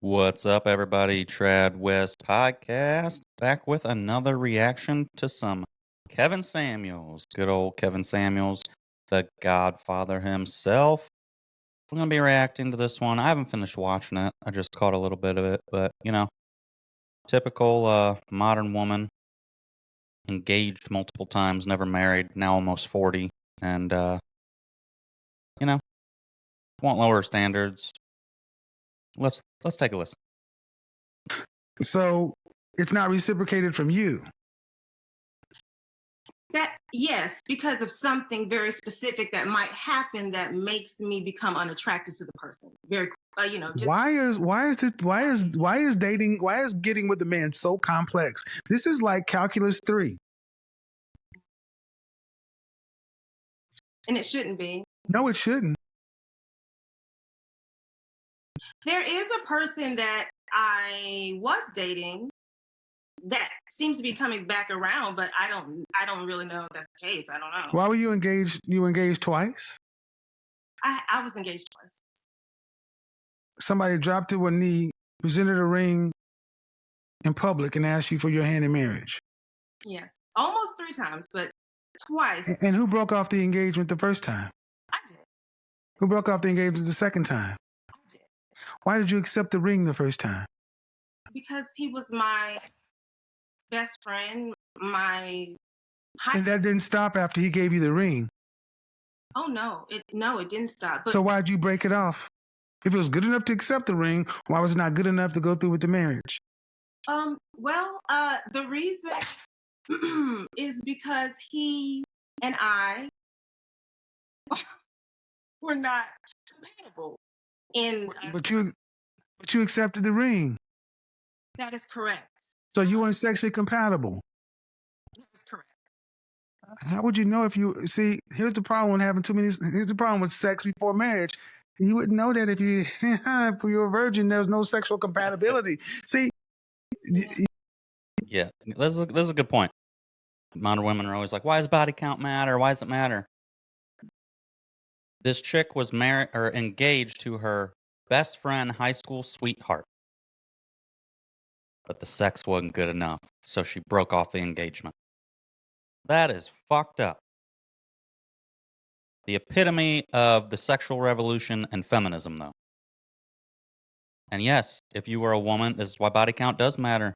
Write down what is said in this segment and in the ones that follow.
What's up, everybody? Trad West Podcast back with another reaction to some Kevin Samuels. Good old Kevin Samuels, the Godfather himself. I'm going to be reacting to this one. I haven't finished watching it. I just caught a little bit of it, but typical modern woman, engaged multiple times, never married, now almost 40, and you know, want lower standards. Let's take a listen. So it's not reciprocated from you. That yes, because of something very specific that might happen that makes me become unattracted to the person. Very, just Why is getting with the man so complex? This is like calculus 3. and it shouldn't be. No, it shouldn't. There is a person that I was dating that seems to be coming back around, but I don't really know if that's the case. I don't know. Why were you engaged? You engaged twice? I was engaged twice. Somebody dropped to a knee, presented a ring in public, and asked you for your hand in marriage. Yes, almost 3 times, but twice. And who broke off the engagement the first time? I did. Who broke off the engagement the second time? I did. Why did you accept the ring the first time? Because he was my best friend, my high. And that didn't stop after he gave you the ring. Oh no, it didn't stop. But So why'd you break it off? If it was good enough to accept the ring, why was it not good enough to go through with the marriage? The reason is because he and I were not compatible. But you accepted the ring. That is correct. So you weren't sexually compatible. That is correct. How would you know if you see? Here's the problem with having too many. Here's the problem with sex before marriage. You wouldn't know that if you if you were a virgin. There's no sexual compatibility. See. Yeah, this is a good point. Modern women are always like, "Why does body count matter? Why does it matter?" This chick was married or engaged to her best friend, high school sweetheart, but the sex wasn't good enough, so she broke off the engagement. That is fucked up. The epitome of the sexual revolution and feminism, though. And yes, if you were a woman, this is why body count does matter,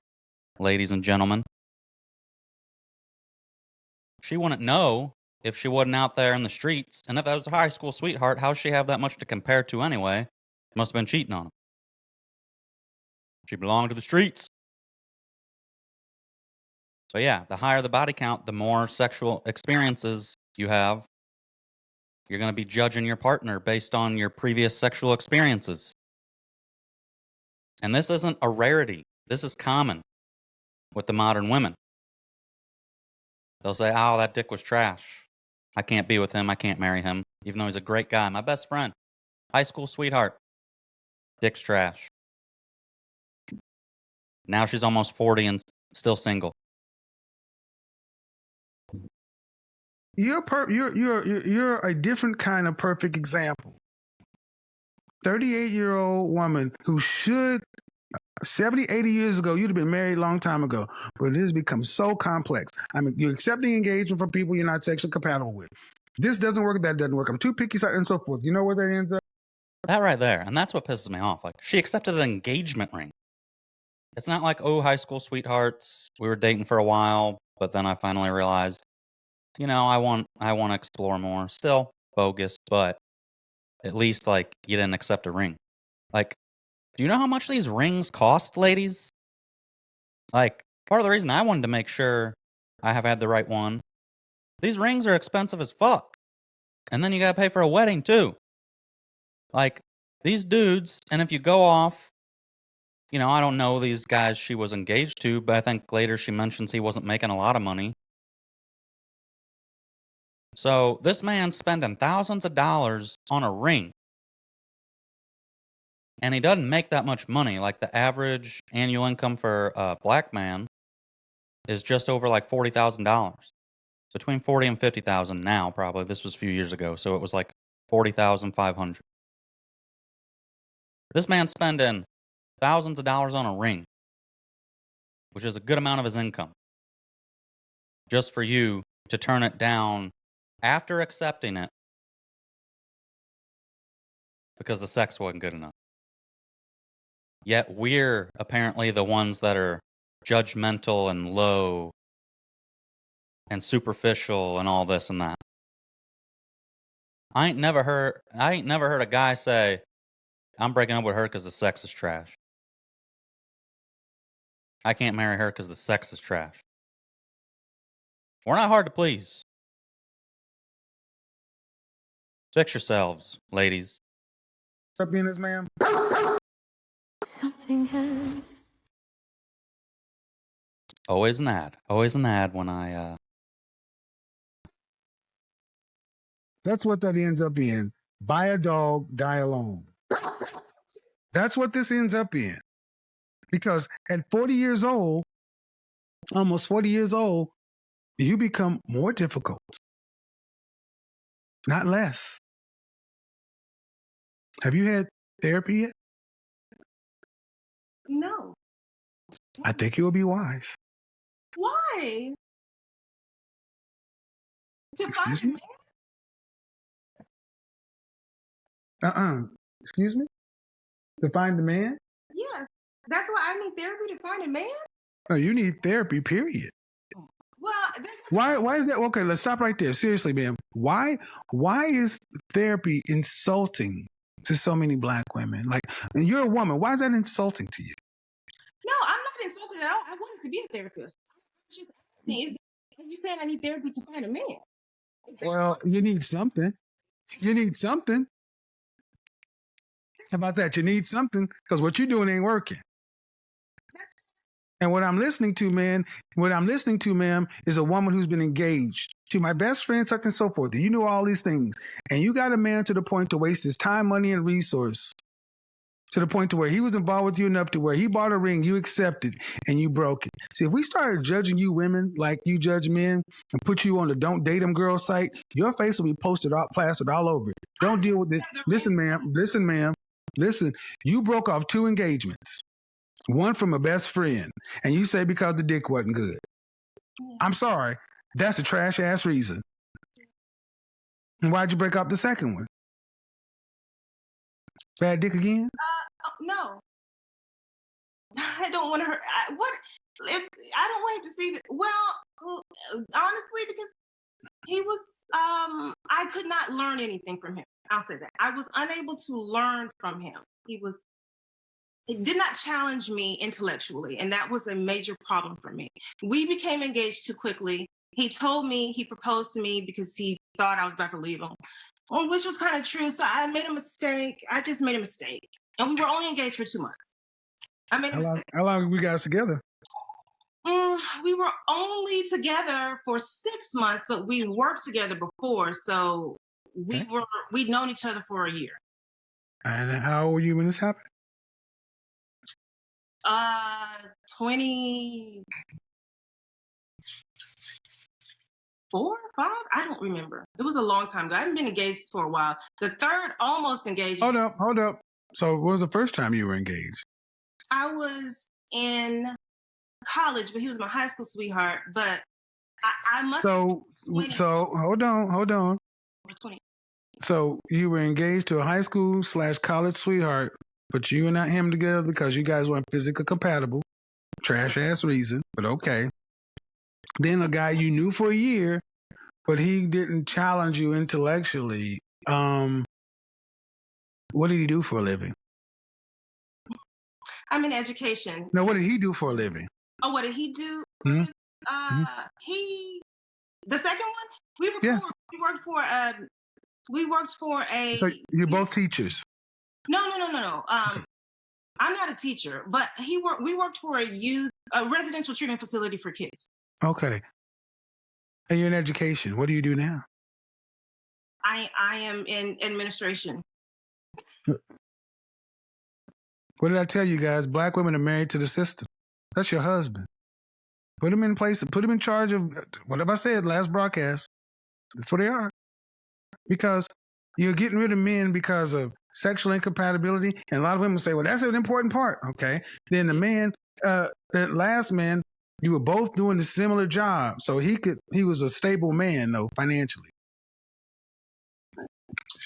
ladies and gentlemen. She wouldn't know if she wasn't out there in the streets. And if that was a high school sweetheart, how'd she have that much to compare to anyway? Must have been cheating on him. She belonged to the streets. So yeah, the higher the body count, the more sexual experiences you have. You're going to be judging your partner based on your previous sexual experiences. And this isn't a rarity. This is common with the modern women. They'll say, "Oh, that dick was trash. I can't be with him. I can't marry him, even though he's a great guy. My best friend, high school sweetheart. Dick's trash." Now she's almost 40 and still single. You're a different kind of perfect example. 38-year-old woman who should 70, 80 years ago, you'd have been married a long time ago. But it has become so complex. I mean, you're accepting engagement from people you're not sexually compatible with. This doesn't work, that doesn't work. I'm too picky, and so forth. You know where that ends up? That right there. And that's what pisses me off. Like, she accepted an engagement ring. It's not like, "Oh, high school sweethearts, we were dating for a while, but then I finally realized, I want to explore more." Still bogus, but at least like you didn't accept a ring. Like, do you know how much these rings cost, ladies? Like, part of the reason I wanted to make sure I have had the right one. These rings are expensive as fuck. And then you gotta pay for a wedding too. Like, these dudes, and if you go off, I don't know these guys she was engaged to, but I think later she mentions he wasn't making a lot of money. So this man's spending thousands of dollars on a ring. And he doesn't make that much money. Like, the average annual income for a black man is just over like $40,000. Between 40 and 50,000 now, probably. This was a few years ago, so it was like 40,500. This man's spending thousands of dollars on a ring, which is a good amount of his income, just for you to turn it down after accepting it because the sex wasn't good enough. Yet we're apparently the ones that are judgmental and low and superficial and all this and that. I ain't never heard a guy say, I'm breaking up with her because the sex is trash. I can't marry her because the sex is trash. We're not hard to please. Fix yourselves, ladies. What's up, Venus, ma'am? Something has. Always an ad. Always an ad when I That's what that ends up being. Buy a dog, die alone. That's what this ends up in. Because at 40 years old, almost 40 years old, you become more difficult, not less. Have you had therapy yet? No. I think it would be wise. Why? To find Excuse a me? man? Excuse me? To find the man? Yes. That's why I need therapy to find a man? No, you need therapy, period. Well, there's Why is that? Okay, let's stop right there. Seriously, ma'am. Why is therapy insulting to so many black women? Like, you're a woman. Why is that insulting to you? no, I'm not insulted at all. I wanted to be a therapist. Just ask me, are you saying I need therapy to find a man? Is that- Well, you need something. You need something. How about that? You need something because what you're doing ain't working. that's And what I'm listening to, ma'am, is a woman who's been engaged to my best friend, such and so forth. You know all these things. And you got a man to the point to waste his time, money, and resource to the point to where he was involved with you enough to where he bought a ring, you accepted, and you broke it. See, if we started judging you women like you judge men and put you on the Don't Date 'Em Girl site, your face will be plastered all over it. Don't deal with this. Listen, ma'am. Listen, you broke off 2 engagements. One from a best friend, and you say because the dick wasn't good. I'm sorry, that's a trash ass reason. And why'd you break up the second one? Bad dick again? no. I don't want to hurt. I don't want him to see that. Well, honestly, because he was, I could not learn anything from him. I'll say that. I was unable to learn from him. It did not challenge me intellectually, and that was a major problem for me. We became engaged too quickly. He told me he proposed to me because he thought I was about to leave him, which was kind of true. So I made a mistake. I just made a mistake. And we were only engaged for 2 months. I made a mistake. How long have we guys together? We were only together for 6 months, but we worked together before. So we'd known each other for a year. And how old were you when this happened? 24 or 5? I don't remember. It was a long time ago. I hadn't been engaged for a while. The third almost engagement. Hold up. So what was the first time you were engaged? I was in college, but he was my high school sweetheart. But I must So hold on. 20. So you were engaged to a high school / college sweetheart, but you and not him together because you guys weren't physically compatible. Trash ass reason, but okay. Then a guy you knew for a year, but he didn't challenge you intellectually. What did he do for a living? I'm in education. No, what did he do for a living? Oh, what did he do? Mhm. The second one, we worked for a. So you're both teachers. No. I'm not a teacher, but we worked for a residential treatment facility for kids. Okay. And you're in education. What do you do now? I am in administration. What did I tell you guys? Black women are married to the system. That's your husband. Put him in place. Put him in charge of whatever I said last broadcast. That's what they are. Because you're getting rid of men because of sexual incompatibility, and a lot of women say, well, that's an important part. Okay. Then the man, that last man, you were both doing a similar job. So he was a stable man though, financially.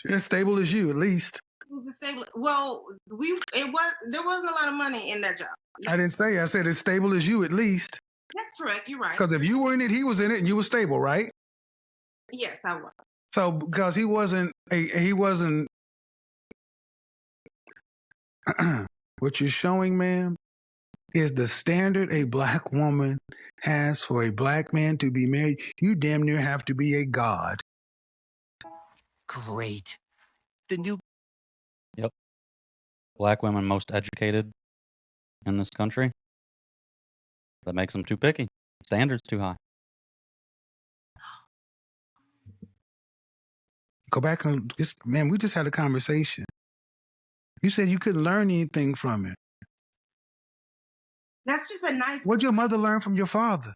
As stable as you, at least. Who's a stable? Well, there wasn't a lot of money in that job. I didn't say, I said as stable as you, at least. That's correct. You're right. Because if you were in it, he was in it, and you were stable, right? Yes, I was. So because he wasn't what you're showing, ma'am, is the standard a black woman has for a black man to be married. You damn near have to be a god. Great. The new Yep. Black women most educated in this country. That makes them too picky. Standards too high. Go back and man, we just had a conversation. You said you couldn't learn anything from it. That's just a nice. What'd your mother learn from your father?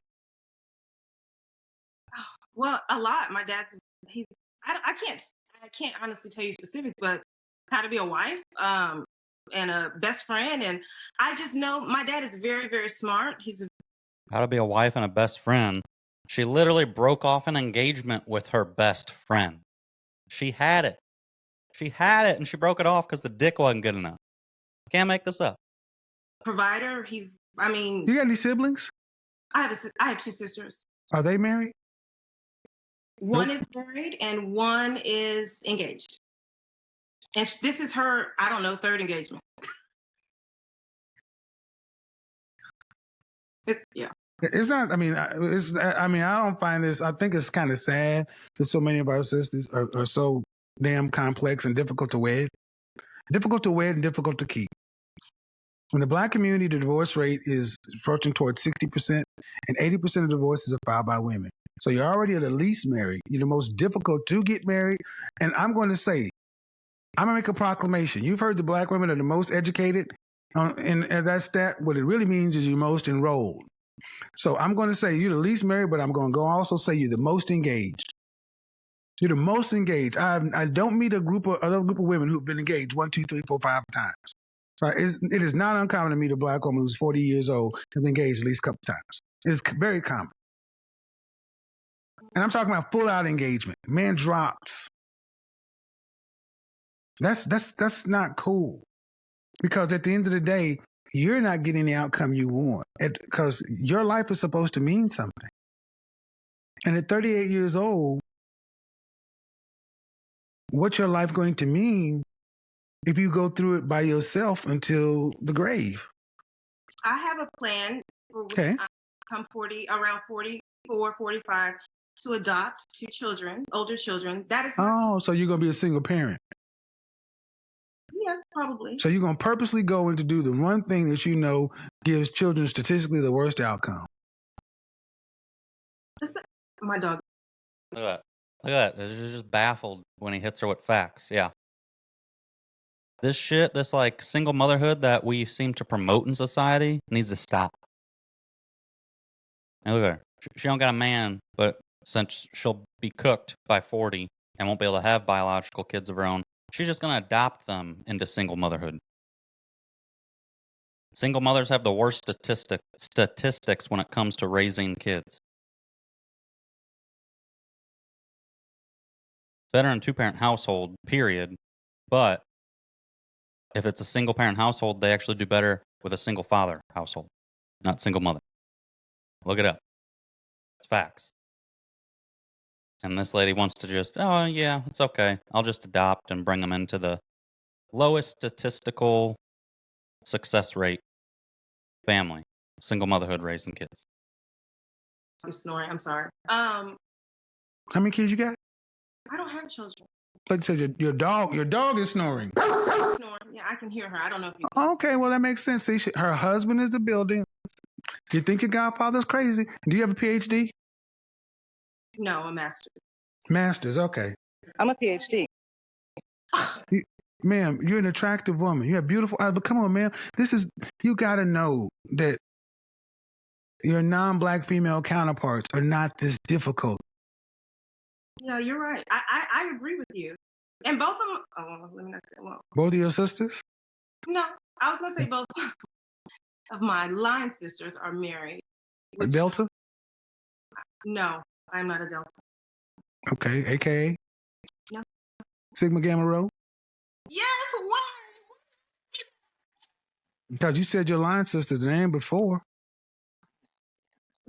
Well, a lot. My dad's. I can't honestly tell you specifics, but how to be a wife, and a best friend, and I just know my dad is very, very smart. How to be a wife and a best friend. She literally broke off an engagement with her best friend. She had it. And she broke it off because the dick wasn't good enough. Can't make this up. Provider. You got any siblings? I have two sisters. Are they married? One is married and one is engaged. And this is her, I don't know, third engagement. It's not. I don't find this. I think it's kind of sad that so many of our sisters are so damn complex and difficult to wed. Difficult to wed and difficult to keep. In the black community, the divorce rate is approaching towards 60%, and 80% of divorces are filed by women. So you're already the least married. You're the most difficult to get married. And I'm going to make a proclamation. You've heard the black women are the most educated. And that stat, what it really means is you're most enrolled. So I'm going to say you're the least married, but I'm going to also say you're the most engaged. You're the most engaged. I don't meet another group of women who've been engaged 1, 2, 3, 4, 5 times. So it is not uncommon to meet a black woman who's 40 years old and been engaged at least a couple times. It's very common. And I'm talking about full out engagement. Man drops. That's not cool. Because at the end of the day, you're not getting the outcome you want. Because your life is supposed to mean something. And at 38 years old, what's your life going to mean if you go through it by yourself until the grave? I have a plan for when I come around 44, 45, to adopt 2 children, older children. That is. So you're going to be a single parent. Yes, probably. So you're going to purposely go in to do the one thing that you know gives children statistically the worst outcome. My dog. Look at that. She's just baffled when he hits her with facts. Yeah. This shit, this like single motherhood that we seem to promote in society needs to stop. And look at her. She don't got a man, but since she'll be cooked by 40 and won't be able to have biological kids of her own, she's just going to adopt them into single motherhood. Single mothers have the worst statistics when it comes to raising kids. Better in a 2-parent household, period. But if it's a single parent household, they actually do better with a single father household, not single mother. Look it up. It's facts. And this lady wants to just, oh, yeah, it's okay. I'll just adopt and bring them into the lowest statistical success rate family, single motherhood raising kids. I'm snoring. I'm sorry. How many kids you got? I don't have children. Like you said, your dog is snoring. Snoring. Yeah, I can hear her. I don't know if you can. Okay, well, that makes sense. See, her husband is the building. You think your godfather's crazy? Do you have a PhD? No, a master's. Master's, okay. I'm a PhD. Ma'am, you're an attractive woman. You have beautiful eyes. But come on, ma'am. You got to know that your non-black female counterparts are not this difficult. Yeah, you're right. I agree with you. And both of them. Oh, let me not say. Well, Both of your sisters? no, I was gonna say both of my line sisters are married. Which, Delta? no, I'm not a Delta. Okay, AKA? No. Sigma Gamma Rho? Yes, why? Because you said your line sister's name before.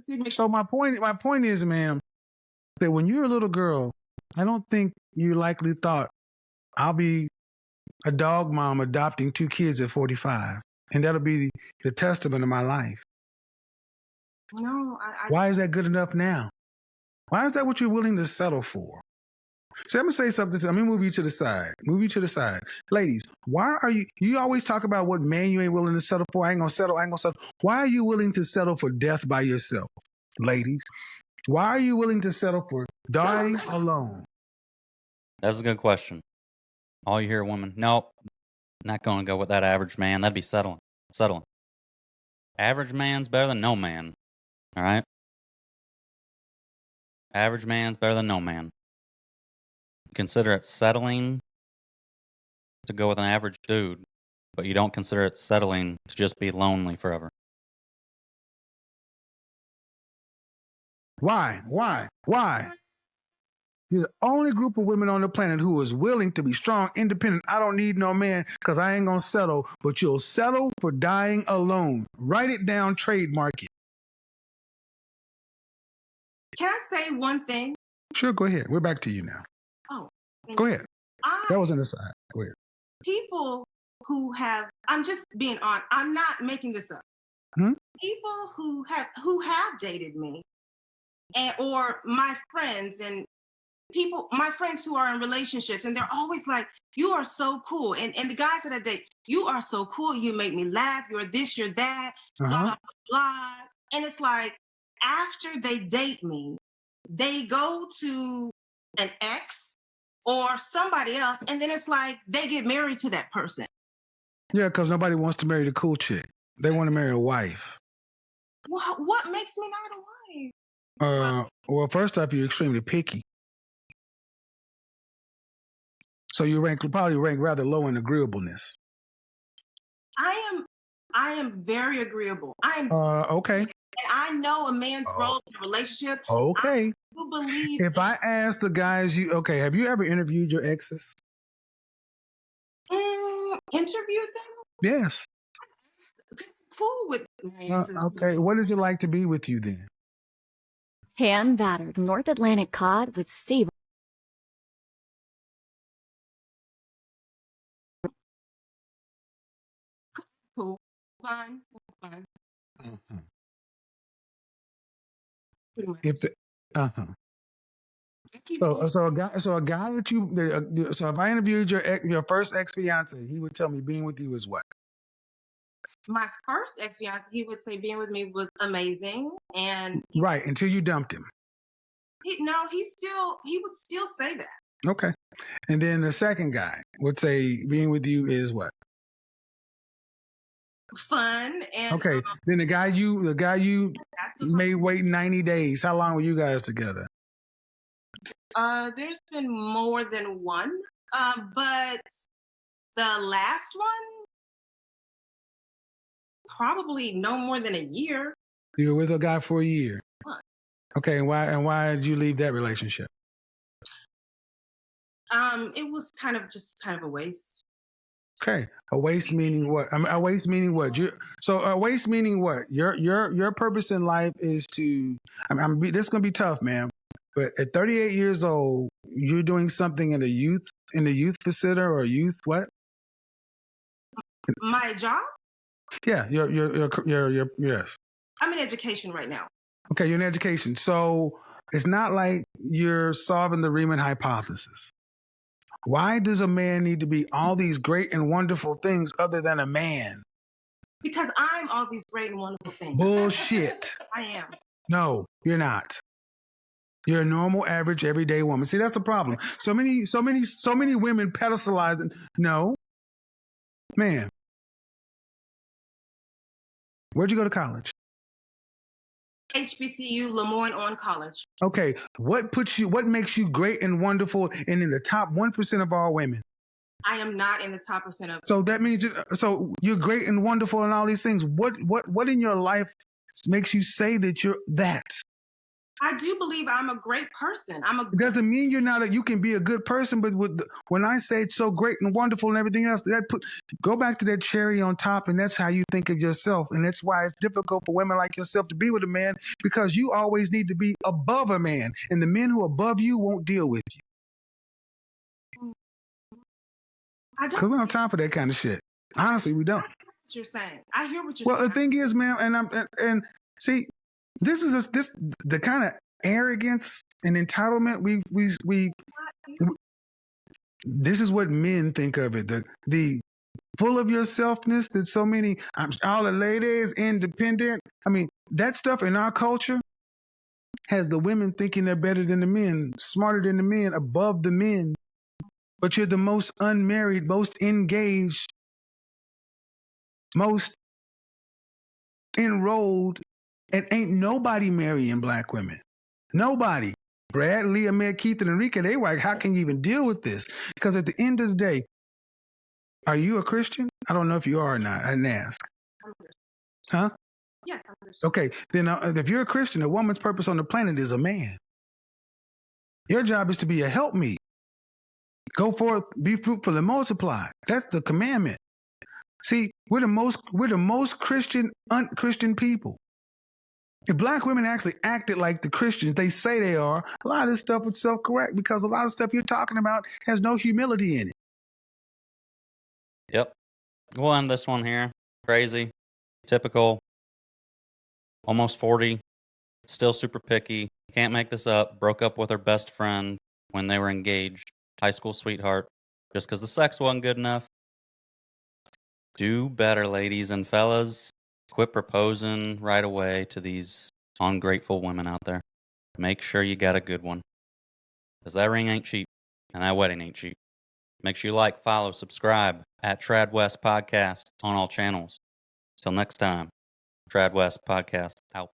Sigma- So my point is, ma'am, that when you're a little girl, I don't think you likely thought I'll be a dog mom adopting 2 kids at 45, and that'll be the testament of my life. No, Why is that good enough now? Why is that what you're willing to settle for? So let me say something. Let me move you to the side. Move you to the side, ladies. Why are you always talk about what man you ain't willing to settle for? I ain't gonna settle. Why are you willing to settle for death by yourself, ladies? Why are you willing to settle for dying alone? That's a good question. All you hear, women, nope, not going to go with that average man. That'd be settling. Average man's better than no man. All right? Average man's better than no man. Consider it settling to go with an average dude, but you don't consider it settling to just be lonely forever. Why? You're the only group of women on the planet who is willing to be strong, independent. I don't need no man because I ain't gonna settle, but you'll settle for dying alone. Write it down, trademark it. Can I say one thing? Sure, go ahead. We're back to you now. Oh, Go ahead. That was an aside. Go ahead. People who have, I'm just being on, I'm not making this up. Hmm? People who have dated me or my friends and people, my friends who are in relationships, and they're always like, you are so cool. And the guys that I date, you are so cool. You make me laugh. You're this, you're that, blah, blah, blah. And it's like, after they date me, they go to an ex or somebody else, and then it's like they get married to that person. Yeah, because nobody wants to marry the cool chick. They want to marry a wife. What makes me not a wife? Well, first off, you're extremely picky. So you probably rank rather low in agreeableness. I am very agreeable. I am okay. And I know a man's role in a relationship. Okay. I do believe If I ask the guys have you ever interviewed your exes? Interviewed them? Yes. Cool with my exes. Okay. What is it like to be with you then? Hand-battered North Atlantic cod with savor. Cool. Fun. It's fun. Uh-huh. Pretty much. If the So a guy that you so if I interviewed your first ex-fiance, he would tell me being with you is what? My first ex-fiance, he would say being with me was amazing, and Right, until you dumped him. he would still say that. Okay. And then the second guy would say being with you is what? Fun and Okay. Then the guy you made wait 90 days. How long were you guys together? There's been more than one, but the last one probably no more than a year. You were with a guy for a year. What? Okay, and why did you leave that relationship? It was kind of a waste. Okay, a waste meaning what? A waste meaning what? A waste meaning what? Your purpose in life is to. This is gonna be tough, man. But at 38 years old, you're doing something in the youth facility or youth what? My job? Yeah, your yes. I'm in education right now. Okay, you're in education, so it's not like you're solving the Riemann hypothesis. Why does a man need to be all these great and wonderful things other than a man? Because I'm all these great and wonderful things. Bullshit. I am. No, you're not. You're a normal, average, everyday woman. See, that's the problem. So many women pedestalize it. No, man. Where'd you go to college? HBCU, Lemoyne on college. Okay, what makes you great and wonderful and in the top 1% of all women? I am not in the top percent of. So that means so you're great and wonderful and all these things. What in your life makes you say that you're that? I do believe I'm a great person. It doesn't mean you're not. You can be a good person, but when I say it's so great and wonderful and everything else, go back to that cherry on top, and that's how you think of yourself, and that's why it's difficult for women like yourself to be with a man because you always need to be above a man, and the men who are above you won't deal with you. Because we don't have time for that kind of shit. Honestly, we don't. I hear what you're saying. I hear what you're Well, saying. the thing is, ma'am, and see, this is the kind of arrogance and entitlement we this is what men think of it. The full of yourselfness that so many all the ladies independent. I mean, that stuff in our culture has the women thinking they're better than the men, smarter than the men, above the men. But you're the most unmarried, most engaged, most enrolled, and ain't nobody marrying black women. Nobody. Brad, Leah, Meg, Keith, and Enrique, they were like, how can you even deal with this? Because at the end of the day, are you a Christian? I don't know if you are or not. I didn't ask. Huh? Yes, I'm Christian. Okay, then if you're a Christian, a woman's purpose on the planet is a man. Your job is to be a helpmeet. Go forth, be fruitful, and multiply. That's the commandment. See, we're the most Christian, unchristian people. If black women actually acted like the Christians they say they are, a lot of this stuff would self-correct because a lot of stuff you're talking about has no humility in it. Yep. We'll end this one here. Crazy. Typical. Almost 40. Still super picky. Can't make this up. Broke up with her best friend when they were engaged. High school sweetheart. Just because the sex wasn't good enough. Do better, ladies and fellas. Quit proposing right away to these ungrateful women out there. Make sure you got a good one. Because that ring ain't cheap. And that wedding ain't cheap. Make sure you like, follow, subscribe at Trad West Podcast on all channels. Till next time, Trad West Podcast out.